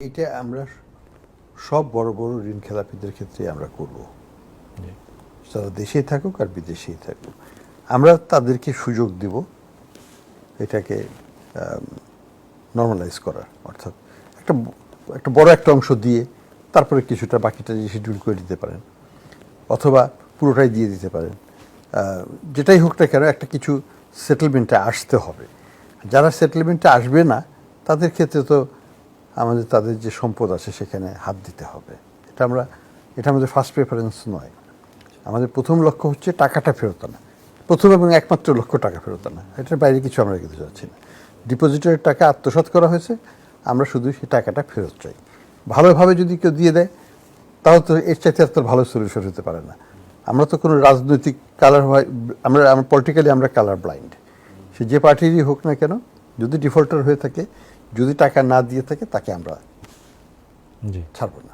এটা আমরা সব বড় বড় ঋণ খেলাপিদের ক্ষেত্রে আমরা করব, তারা দেশেই থাকুক আর বিদেশেই থাকুক। আমরা তাদেরকে সুযোগ দিব এটাকে নর্মালাইজ করার, অর্থাৎ একটা বড় একটা অংশ দিয়ে তারপরে কিছুটা বাকিটা শিডিউল করে দিতে পারেন, অথবা পুরোটাই দিয়ে দিতে পারেন। যেটাই হোক না কেন একটা কিছু সেটেলমেন্টে আসতে হবে। যারা সেটেলমেন্টে আসবে না তাদের ক্ষেত্রে তো তাদের যে সম্পদ আছে সেখানে হাত দিতে হবে। এটা আমাদের ফার্স্ট প্রেফারেন্স নয়। আমাদের প্রথম লক্ষ্য হচ্ছে টাকাটা ফেরত আনা, প্রথম এবং একমাত্র লক্ষ্য টাকা ফেরত আনা। এটার বাইরে কিছু আমরা কিন্তু চাচ্ছি না। ডিপোজিটের টাকা আত্মসাৎ করা হয়েছে, আমরা শুধু সেই টাকাটা ফেরত চাই। ভালোভাবে যদি কেউ দিয়ে দেয় তাহলে তো এর চাইতে আর ভালো সলিউশন হতে পারে না। আমরা তো কোনো রাজনৈতিক কালার হয়, আমরা পলিটিক্যালি আমরা কালার ব্লাইন্ড। সে যে পার্টিরই হোক না কেন, যদি ডিফল্টার হয়ে থাকে, যদি টাকা না দিয়ে থাকে, তাকে আমরা ছাড়ব না।